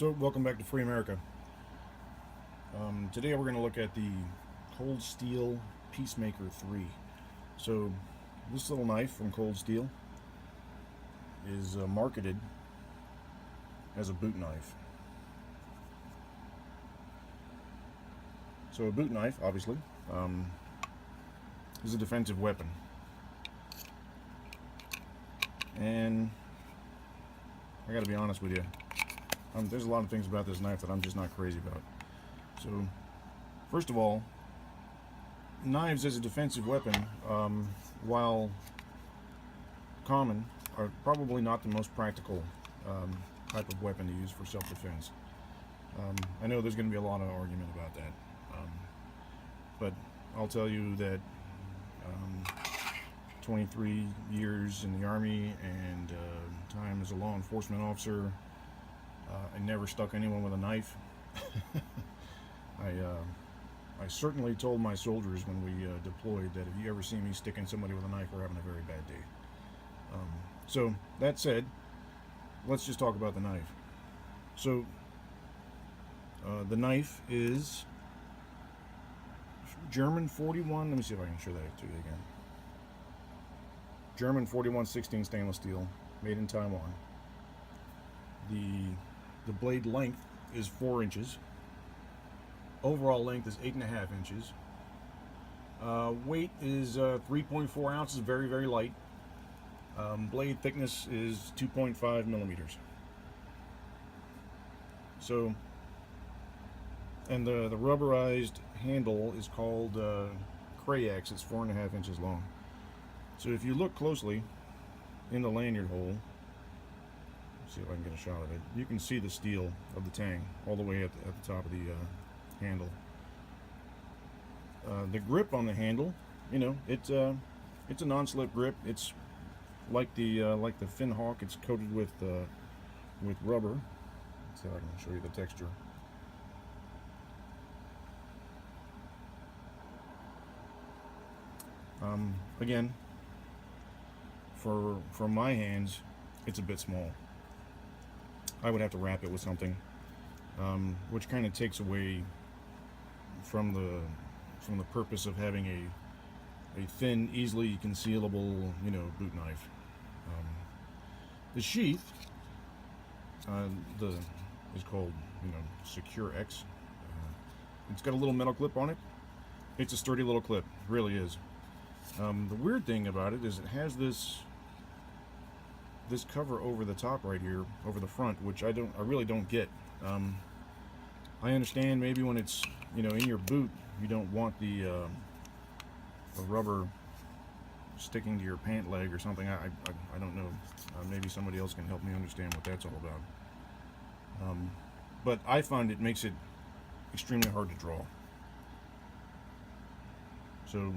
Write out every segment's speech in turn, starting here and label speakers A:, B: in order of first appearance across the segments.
A: So, welcome back to Free America. Today we're going to look at the Cold Steel Peacemaker 3. So, this little knife from Cold Steel is marketed as a boot knife. So, a boot knife, obviously, is a defensive weapon. And I gotta be honest with you, there's a lot of things about this knife that I'm just not crazy about. So, first of all, knives as a defensive weapon, while common, are probably not the most practical type of weapon to use for self-defense. I know there's going to be a lot of argument about that, but I'll tell you that 23 years in the Army and time as a law enforcement officer, I never stuck anyone with a knife. I certainly told my soldiers when we deployed that if you ever see me sticking somebody with a knife, we're having a very bad day. So that said, let's just talk about the knife. So the knife is German 41. Let me see if I can show that to you again. German 41/16 stainless steel, made in Taiwan. The blade length is 4 inches. Overall length is 8.5 inches. Weight is 3.4 ounces, very, very light. Blade thickness is 2.5 millimeters. So, and the rubberized handle is called Crayax. It's 4.5 inches long. So if you look closely in the lanyard hole, see if I can get a shot of it, you can see the steel of the tang all the way at the top of the handle. The grip on the handle, you know, it's a non-slip grip. It's like the fin hawk. It's coated with rubber. Let's see if I can show you the texture. Again, for my hands, it's a bit small. I would have to wrap it with something, which kind of takes away from the purpose of having a thin, easily concealable, boot knife. The sheath, is called, Secure X. It's got a little metal clip on it. It's a sturdy little clip, it really is. The weird thing about it is it has this cover over the top right here, over the front, which I really don't get. I understand maybe when it's in your boot, you don't want the rubber sticking to your pant leg or something. I don't know. Maybe somebody else can help me understand what that's all about. But I find it makes it extremely hard to draw. So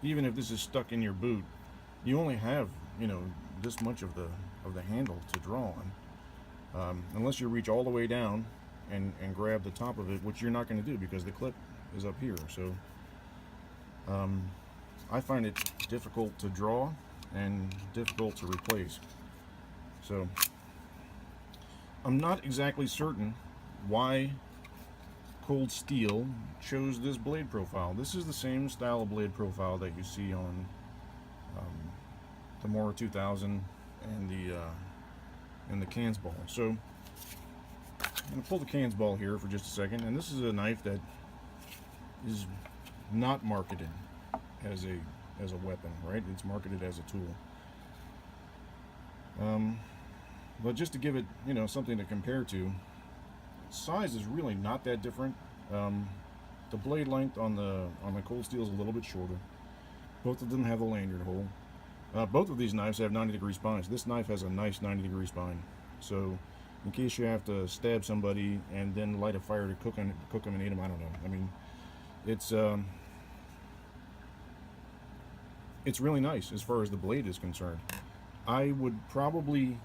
A: even if this is stuck in your boot, you only have this much of the handle to draw on, unless you reach all the way down and grab the top of it, which you're not going to do because the clip is up here. So I find it difficult to draw and difficult to replace. So I'm not exactly certain why Cold Steel chose this blade profile. This is the same style of blade profile that you see on the Mora 2000 and the Cans ball. So I'm going to pull the Cans ball here for just a second, and this is a knife that is not marketed as a weapon, right? It's marketed as a tool. But just to give it something to compare to, size is really not that different. The blade length on the Cold Steel is a little bit shorter. Both of them have a lanyard hole. Both of these knives have 90-degree spines. This knife has a nice 90-degree spine. So in case you have to stab somebody and then light a fire to cook them and eat them, I don't know. I mean, it's really nice as far as the blade is concerned. I would probably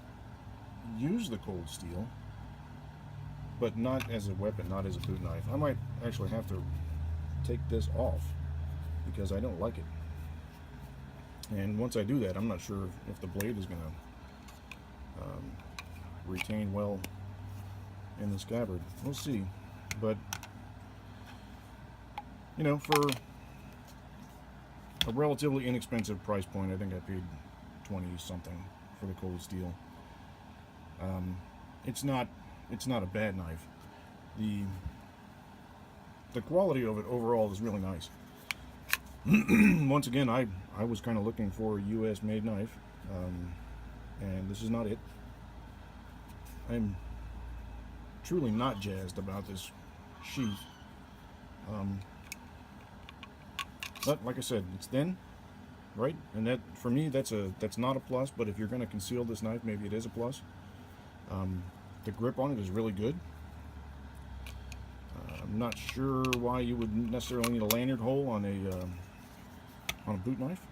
A: use the Cold Steel, but not as a weapon, not as a boot knife. I might actually have to take this off because I don't like it. And once I do that, I'm not sure if the blade is going to retain well in the scabbard. We'll see. But, you know, for a relatively inexpensive price point, I think I paid 20 something for the cold steel. It's not a bad knife. The quality of it overall is really nice. Once again, I was kind of looking for a US made knife, and this is not it. I'm truly not jazzed about this sheath. But like I said, it's thin, right? And that, for me, that's not a plus. But if you're going to conceal this knife, maybe it is a plus. The grip on it is really good. I'm not sure why you would necessarily need a lanyard hole on a boot knife,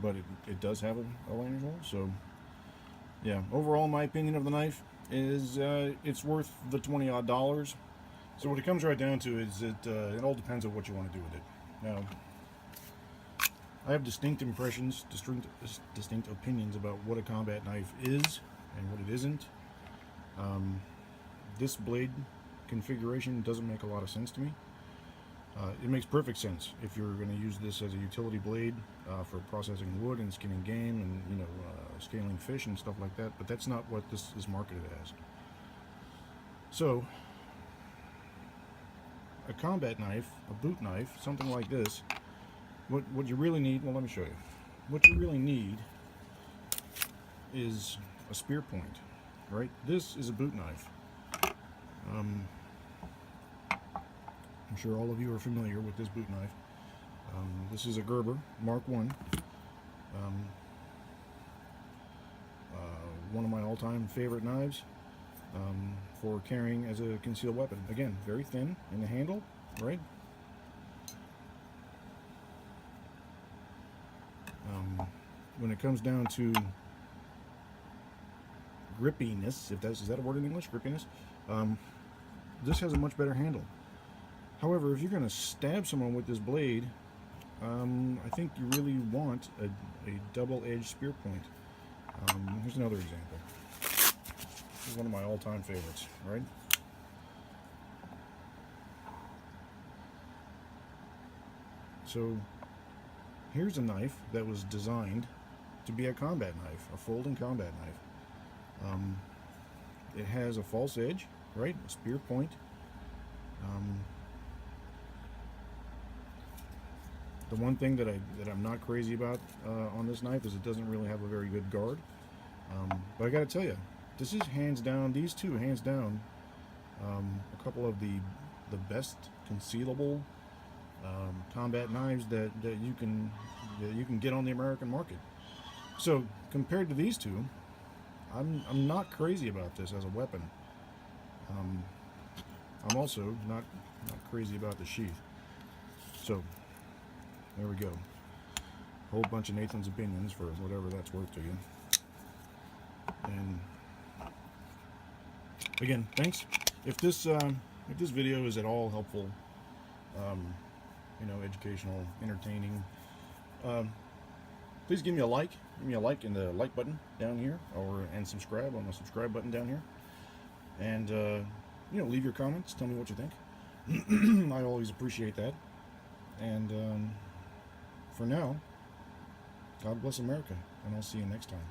A: but it does have a lanyard hole. So yeah, overall, my opinion of the knife is it's worth the $20-odd. So what it comes right down to is that it all depends on what you want to do with it. Now, I have distinct impressions, distinct opinions about what a combat knife is and what it isn't. This blade configuration doesn't make a lot of sense to me. It makes perfect sense if you're going to use this as a utility blade for processing wood and skinning game and, you know, scaling fish and stuff like that, but that's not what this is marketed as. So a combat knife, a boot knife, something like this, what you really need, well, let me show you. What you really need is a spear point, right? This is a boot knife. I'm sure all of you are familiar with this boot knife. This is a Gerber Mark I. One of my all-time favorite knives for carrying as a concealed weapon. Again, very thin in the handle, right? When it comes down to grippiness, is that a word in English? Grippiness? This has a much better handle. However, if you're going to stab someone with this blade, I think you really want a double-edged spear point. Here's another example. This is one of my all-time favorites, right? So here's a knife that was designed to be a combat knife, a folding combat knife. It has a false edge, right? A spear point. The one thing that I'm not crazy about on this knife is it doesn't really have a very good guard. But I got to tell you, this is hands down. These two, hands down, a couple of the best concealable combat knives that you can get on the American market. So compared to these two, I'm not crazy about this as a weapon. I'm also not crazy about the sheath. So there we go. A whole bunch of Nathan's opinions for whatever that's worth to you. And again, thanks. If this video is at all helpful, you know, educational, entertaining, please give me a like. Give me a like in the like button down here, and subscribe on the subscribe button down here. And you know, leave your comments. Tell me what you think. I always appreciate that. And for now, God bless America, and I'll see you next time.